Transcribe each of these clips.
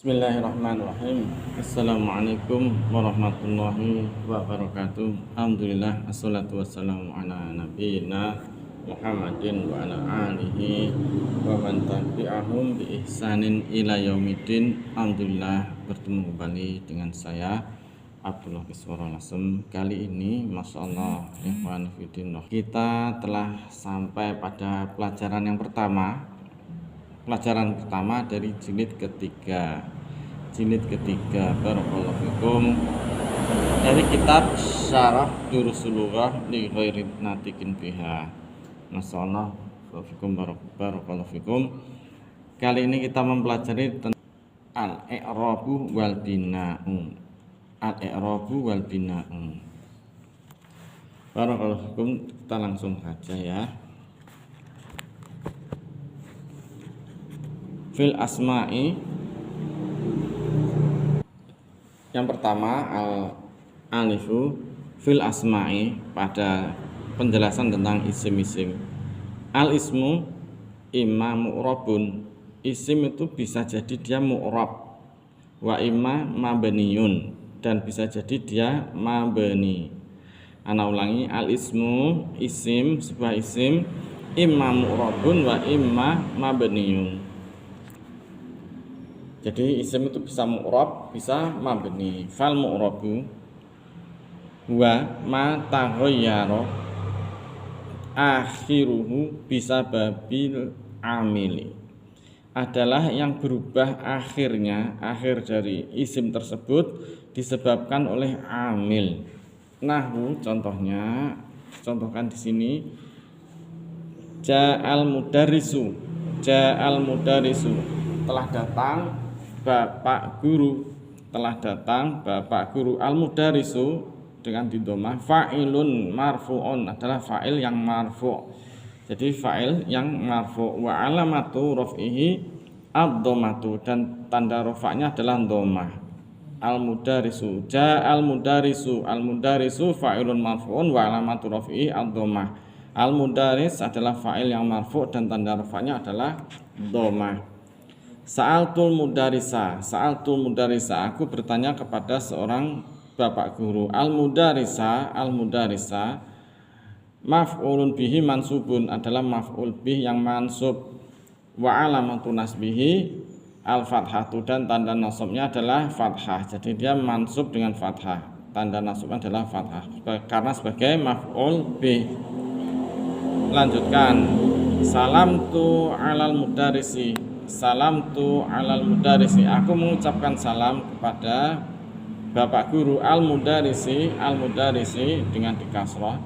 Bismillahirrahmanirrahim. Assalamualaikum warahmatullahi wabarakatuh. Alhamdulillah, assalatu wassalamu ala nabiyina Muhammadin wa ala alihi wa man tabi'ahum bi ihsanin ila yaumiddin. Alhamdulillah, bertemu kembali dengan saya Abdullah Kiswara Lasem. Kali ini Masya Allah kita telah sampai pada pelajaran yang pertama. Pelajaran pertama dari jilid ketiga. Barakallahu fikum, dari kitab Syarah Durusul Lughah li ghairi natiqin biha. Masyaallah, barakallahu fikum. Kali ini kita mempelajari tentang al-i'rabu wal bina'u. Al-i'rabu wal bina'u. Barakallahu fikum, kita langsung saja ya. Fil asma'i, yang pertama alifu fil asma'i, pada penjelasan tentang isim-isim. Al ismu imma mu'rabun, isim itu bisa jadi dia mu'rab, wa imma mabniyun, dan bisa jadi dia mabni. Ana ulangi, al ismu isim, sebuah isim, imma mu'rabun wa imma mabniyun. Jadi isim itu bisa mu'rab, bisa mabni. Fal mu'rabu wa ma taghayyara akhiruhu bisa babil amili, adalah yang berubah akhirnya, akhir dari isim tersebut disebabkan oleh amil. Nahwu, contohnya, contohkan di sini, ja'al mudarisu, telah datang Bapak guru, telah datang Bapak guru. Al-mudarisu dengan didhamah, fa'ilun marfu'un, adalah fa'il yang marfu'. Jadi fa'il yang marfu'. Wa alamatu raf'ihi ad-dhammatu, dan tanda rafa'nya adalah dhammah. Al-mudarisu, ja'al mudarisu, al-mudarisu fa'ilun marfu'un wa alamatu raf'ihi ad-dhammah. Al-mudaris adalah fa'il yang marfu' dan tanda rafa'nya adalah dhammah. Sa'altul mudarisa, aku bertanya kepada seorang bapak guru. Al-mudarisa, maf'ulun bihi mansubun, adalah maf'ul bih yang mansub. Wa alamatu nasbihi al-fathatu, dan tanda nasabnya adalah fathah. Jadi dia mansub dengan fathah, tanda nasabnya adalah fathah karena sebagai maf'ul bih. Lanjutkan, salamtu alal mudarisi, aku mengucapkan salam kepada bapak guru. Al-mudarisi dengan dikasrah.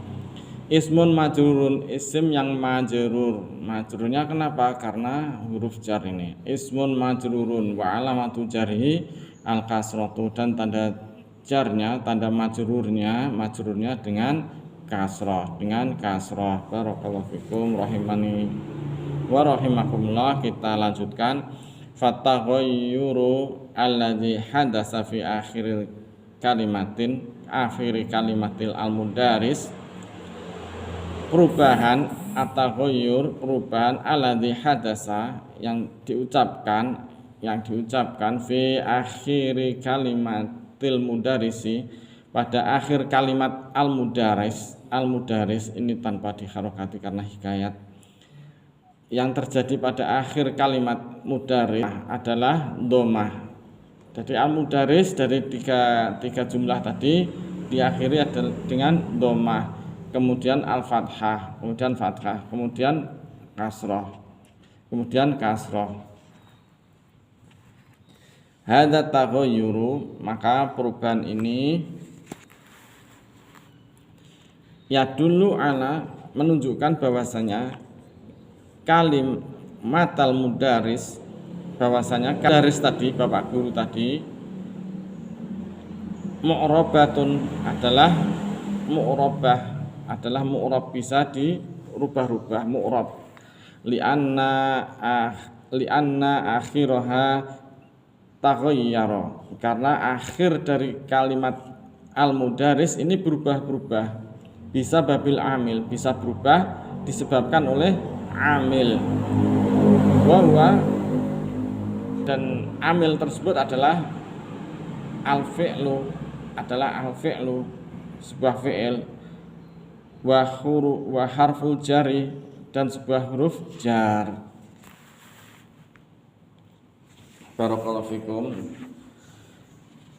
Ismun majrurun, isim yang majrur. Majrurnya kenapa? Karena huruf jar ini. Ismun majrurun wa alamatu jarhi al-kasratu, dan tanda jarnya, tanda majrurnya dengan kasrah, Barakallahu fikum rahimani wa rahimakumullah. Kita lanjutkan. Fataghayyuru alladzi hadasa fi akhir kalimatil al-mudaris, perubahan at-taghayyur, perubahan alladzi hadasa, yang diucapkan fi akhir kalimatil mudarisi, pada akhir kalimat al-mudaris ini tanpa diharokati karena hikayat. Yang terjadi pada akhir kalimat mudaris adalah dhammah. Jadi al-mudaris dari tiga jumlah tadi diakhiri adalah dengan dhammah, kemudian al-fathah, kemudian fathah, kemudian kasrah. Hadza taghayyuru, maka perubahan ini yadullu ala, menunjukkan bahwasanya kalimatal mudaris, bahwasanya mudaris tadi, bapak guru tadi, mu'rabatun, adalah mu'rab, bisa dirubah-rubah mu'rab. Li'anna akhiraha taghayyara, karena akhir dari kalimat al-mudaris ini berubah-berubah. Bisa babil amil, bisa berubah disebabkan oleh amil. Wa dan amil tersebut adalah al-fi'lu, sebuah fi'il, wa harful jari, dan sebuah huruf jar. Barakallahu fikum.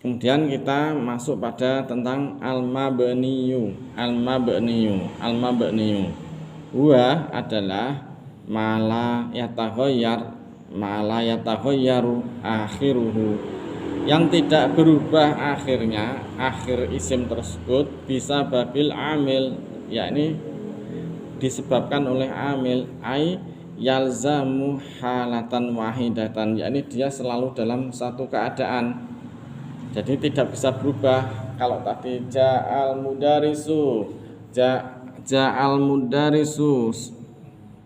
Kemudian kita masuk pada tentang al-mabniyu. Huwa adalah mala yataghayyaru akhiruhu, yang tidak berubah akhirnya, akhir isim tersebut bisa babil amil, yakni disebabkan oleh amil, yalzamu halatan wahidatan, yakni dia selalu dalam satu keadaan, jadi tidak bisa berubah. Kalau tadi ja'al mudarisu,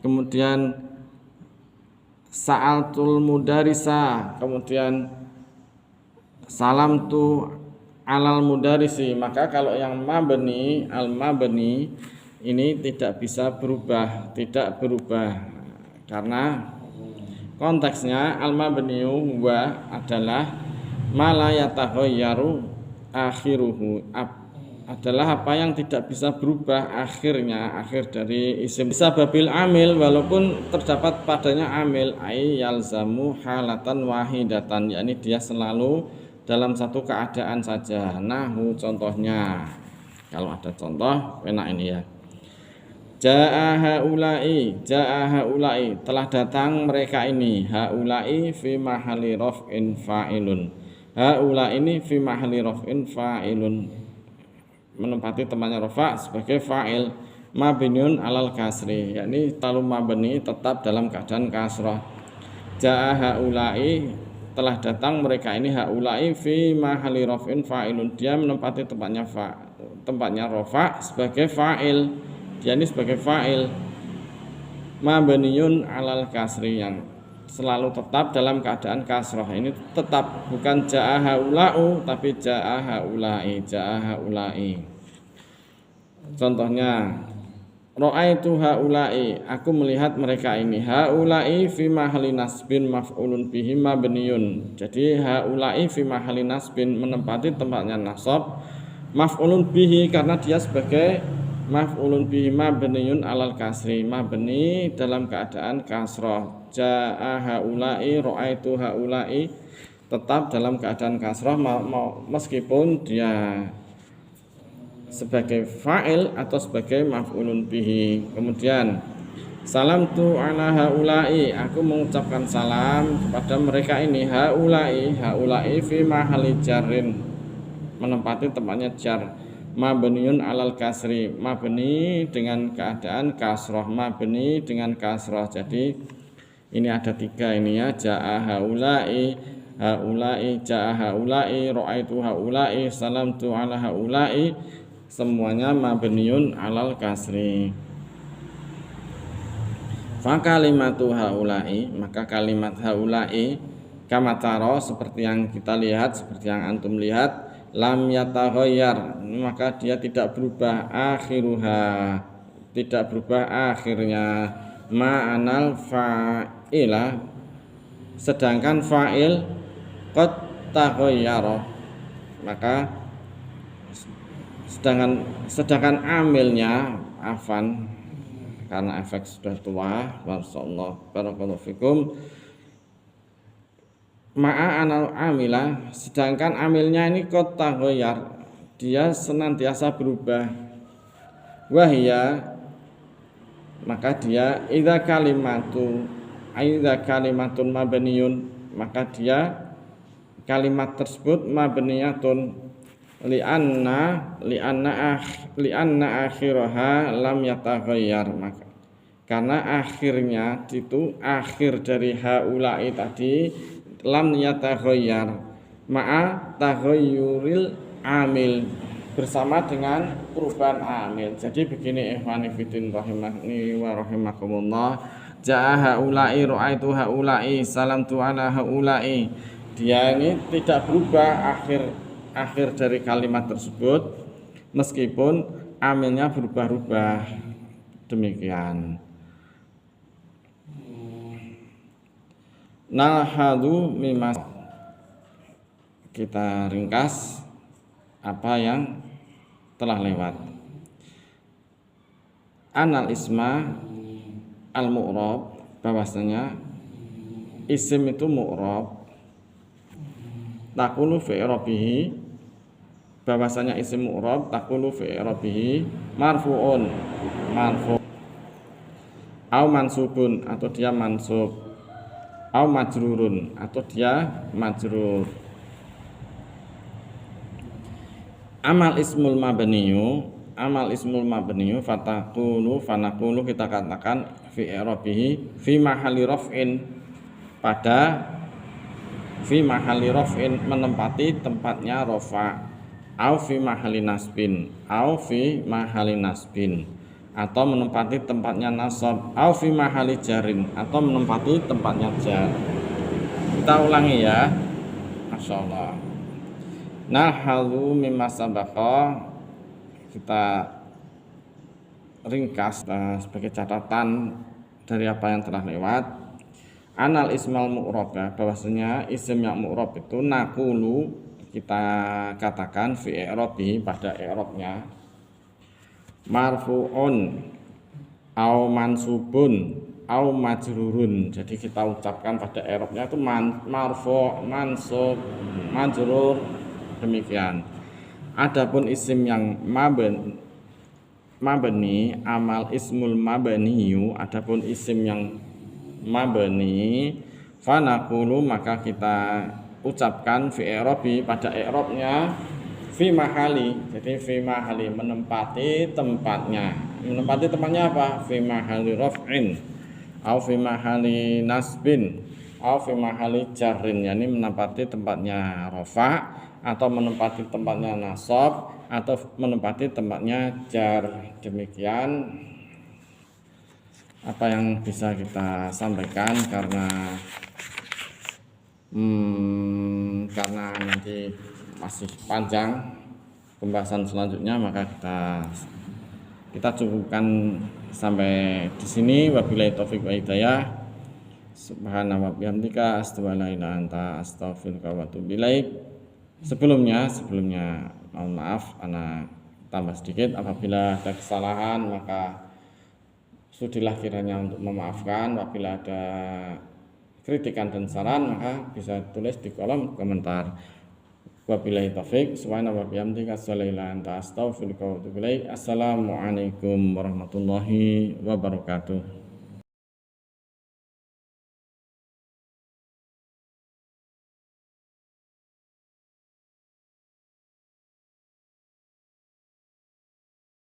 kemudian sa'altul mudarisa, kemudian salamtu alal mudarisi, maka kalau yang mabni, al-mabni ini tidak bisa berubah, karena konteksnya al-mabniyu huwa adalah ma la yataghayyaru akhiruhu, adalah apa yang tidak bisa berubah akhirnya, akhir dari isim. Bisa babil amil, walaupun terdapat padanya amil, yalzamu halatan wahidatan, yakni dia selalu dalam satu keadaan saja. Nahu, contohnya, kalau ada contoh enak ini ya. Ja'a haula'i, telah datang mereka ini. Haula'i fi mahalli raf'in fa'ilun. Haula'i ini fi mahalli raf'in fa'ilun, menempati tempatnya rafa sebagai fa'il, mabniun alal kasri, yakni talu mabni tetap dalam keadaan kasrah. Ja'a haula'i, telah datang mereka ini. Haula'i fi mahalli raf'in fa'ilun, dia menempati tempatnya rafa sebagai fa'il, dia ini sebagai fa'il, mabniun alal kasri, yang selalu tetap dalam keadaan kasrah. Ini tetap, bukan ja'a haula'u, tapi ja'a haula'i. Contohnya, ra'aitu haula'i, aku melihat mereka ini. Haula'i fi mahalli nasbin maf'ulun bihi mabniun. Jadi haula'i fi mahalli nasbin, menempati tempatnya nasab, maf'ulun bihi karena dia sebagai maf'ulun bihi mabniun alal kasri, mabni dalam keadaan kasrah. Ja'a haula'i, ra'aitu haula'i, tetap dalam keadaan kasrah meskipun dia sebagai fa'il atau sebagai maf'ulun bihi. Kemudian salamtu ala haula'i, aku mengucapkan salam kepada mereka ini. Haula'i fi mahalli jarrin, menempati tempatnya jar, mabniun alal kasri, mabni dengan keadaan kasrah, Jadi ini ada tiga ini ya, ja'a haula'i, ja'a haula'i, ra'aitu haula'i, salamtu ala haula'i, semuanya mabniun alal kasri. Fa kalimatu haula'i, maka kalimat haula'i kama taro, seperti yang kita lihat, seperti yang antum lihat, lam yataghayyar, maka dia tidak berubah akhiruha, tidak berubah akhirnya, ma'anal fa'ila, sedangkan fa'il qad taghayyara, maka sedangkan amilnya afan, karena efek sudah tua. Barakallahu fikum. Ma'a anal amila, sedangkan amilnya ini qad taghayyar, dia senantiasa berubah. Wahia, maka dia idza kalimatun mabniyun, maka dia kalimat tersebut mabniyatun li'anna akhiraha lam yataghayyar, maka karena akhirnya itu, akhir dari haula'i tadi, lam yataghayyar ma'a taghayyuril amil, bersama dengan perubahan amil. Jadi begini ikhwani fiddin rahimani wa rahimakumullah, ja'a haula'i, ra'aitu haula'i, salamtu ala haula'i, dia ini tidak berubah akhir dari kalimat tersebut meskipun amilnya berubah-ubah. Demikian. Nalhadu mimas, kita ringkas apa yang telah lewat. Anal isma al mu'rab, bahwasanya isim itu mu'rab, takunu fi i'rabihi, bahwasanya isim mu'rab takunu fi i'rabihi marfu'un, marfu', au mansubun, atau dia mansub, au majrurun, atau dia majrur. Amal ismul mabniyu fatakulu fanakulu, kita katakan fi i'rabihi fi mahalli raf'in, pada fi mahalli raf'in, menempati tempatnya rafa, au fi mahalli nasbin, au fi mahalli nasbin, atau menempati tempatnya nasab, au fi mahalli jarin, atau menempati tempatnya jar. Kita ulangi ya, masyaallah. Nahhalu mimma sabaqa, kita ringkas sebagai catatan dari apa yang telah lewat. Anal ismal mu'rab, bahwasanya isim yang mu'rab itu nakulu, kita katakan fi i'rabi, pada i'rabnya marfu'un au mansubun au majrurun. Jadi kita ucapkan pada i'rabnya itu marfu', mansub, majrur, demikian. Adapun isim yang mabni, amal ismul mabniyu, adapun isim yang mabni, fanaqulu, maka kita ucapkan fi i'rabi, pada i'rabnya fi mahali. Jadi fi mahali, menempati tempatnya. Menempati tempatnya apa? Fi mahali raf'in, au fi mahali nasbin, au fi mahali jarrin, yakni menempati tempatnya rafa, atau menempati tempatnya nasab, atau menempati tempatnya jar. Demikian apa yang bisa kita sampaikan, karena nanti masih panjang pembahasan selanjutnya, maka kita cukupkan sampai di sini. Wabillahi taufik wa hidayah. Subhanallahi wa bihamdika, astaghfiruka wa la ilaha illa anta, astaghfiruka wa atubu ilaik. Sebelumnya mohon maaf, ana tambah sedikit. Apabila ada kesalahan, maka sudilah kiranya untuk memaafkan. Apabila ada kritikan dan saran, maka bisa tulis di kolom komentar. Wabillahi taufik, subhanallahi wa bihamdika, asyhadu an la ilaha illa anta, astaghfiruka wa atubu ilaik. Assalamualaikum warahmatullahi wabarakatuh.